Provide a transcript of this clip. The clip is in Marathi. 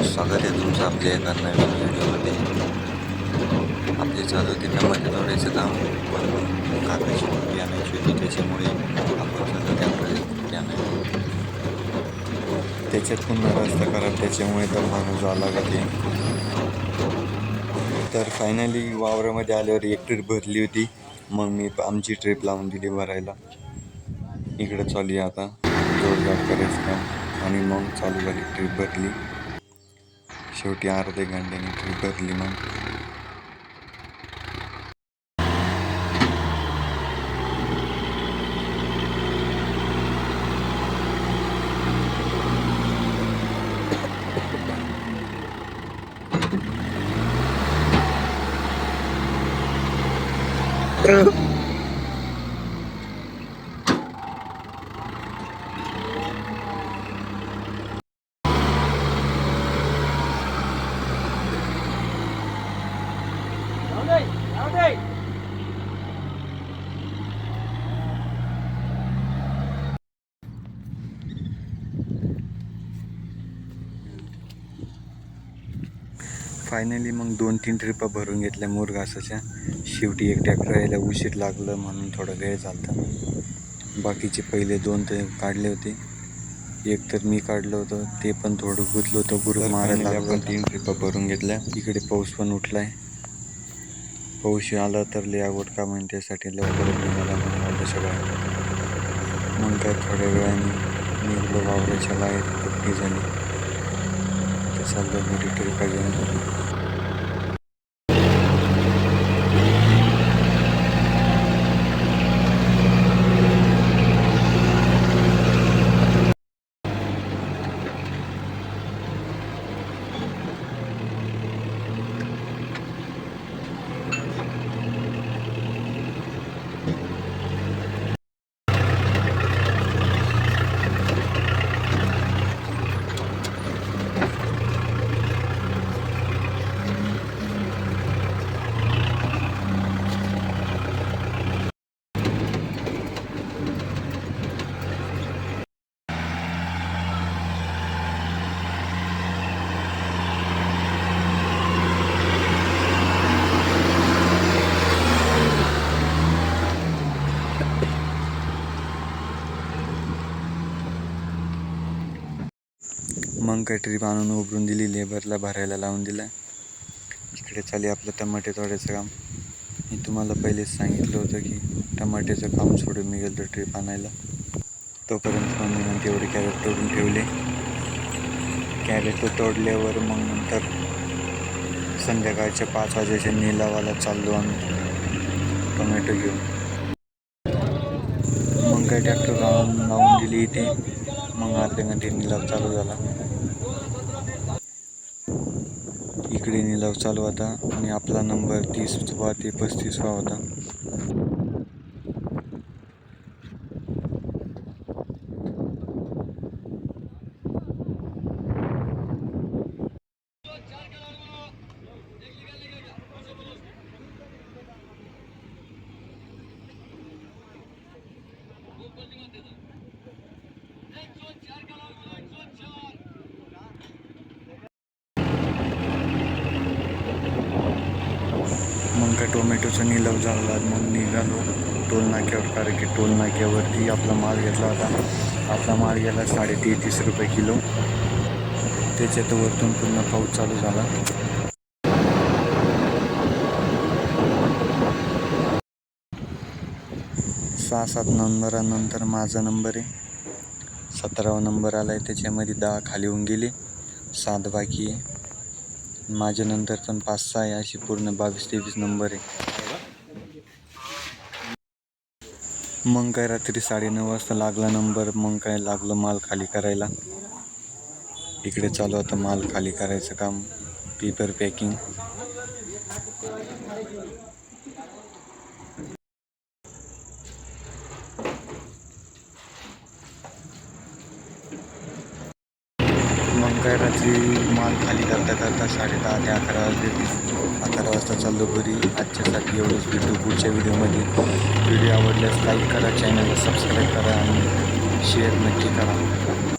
स्वागत आहे तुमचं आपल्या एका नवीन व्हिडिओमध्ये. आपले चालू होते टमाटे तोडायचं काम, पण काकाची खुर्पी आणायची होती, त्याच्यामुळे आपण चालू ट्रॅक्टर आणायला. त्याच्यात पुन्हा रस्ता खराब, त्याच्यामुळे तर माणूस जावं लागत आहे. तर फायनली वावरामध्ये आल्यावर एक ट्रिप भरली होती. मग मी आमची ट्रिप लावून दिली भरायला. इकडे चालू आहे आता जोरदार करायचं काम, आणि मग चालू झाली ट्रिप भरली. शेवटी अर्ध्या घंट्याने ट्रिप भरली. मग फायनली मग 2-3 ट्रिपा भरून घेतल्या मोरघासाच्या. शेवटी एक ट्रॅक्टर यायला उशीर लागलं म्हणून थोडा वेळ झाला. बाकीचे पहिले 2 तर काढले होते. एक तर मी काढलं होतं, ते पण थोडं गुंतलं होतं. गुरु मारायला आपण 3 ट्रिपा भरून घेतल्या. इकडे पाऊस पण उठलाय. पाऊस आला तर लय आवड का म्हणून त्यासाठी लवकरच निघाला म्हणून बाहेर. मग काय थोड्या वेळाने निघलो वावराच्या बाहेर. पट्टी झाली तर चाललं घरी ट्रिपा घेऊन. मग काय ट्रिप आणून उभरून दिली, लेबरला भरायला लावून दिला. इकडे चालू आपलं टमाटे तोडायचं काम. मी तुम्हाला पहिलेच सांगितलं होतं की टमाट्याचं काम सोडून मी गेलो ट्रिप आणायला. तोपर्यंत मम्मीनं तेवढे कॅरेट तोडून ठेवले. कॅरेट तोडल्यावर मग नंतर संध्याकाळच्या 5 वाजेच्या निलावाला चाललो आम्ही टोमॅटो घेऊन. मग काय ट्रॅक्टर लावून दिली इथे. मग अर्ध्या घंटे निलाव चालू झाला. इकडे निलाव चालू होता आणि आपला नंबर 30वा ते 35वा होता. मग काय टोमॅटोचा निलाव झाला. मग निघालो टोल नाक्यावर, कारण की टोल नाक्यावरती आपला माल घेतला होता. आपला माल गेला 33.5 रुपये किलो. त्याच्यात वरतून पुन्हा पाऊस चालू झाला. 6-7 नंबरानंतर माझा नंबर आहे. 17वा नंबर आला आहे. त्याच्यामध्ये 10 खाली होऊन गेले, 7 बाकी आहे. माझ्या नंतर पण 5-6 आहे. अशी पूर्ण 22-23 नंबर आहे. मग काय रात्री 9:30 वाजता लागला नंबर. मग काय लागलं माल खाली करायला. इकडे चालू होतं माल खाली करायचं काम, पेपर पॅकिंग. मग काय रात्री माल खाली करता 10:30 ते 11 वाजले. 11 वाजता चाललो घरी. आजच्यासाठी एवढंच. भेटू पुढच्या व्हिडिओमध्ये. व्हिडिओ आवडल्यास लाईक करा, चॅनलला सबस्क्राईब करा आणि शेअर नक्की करा.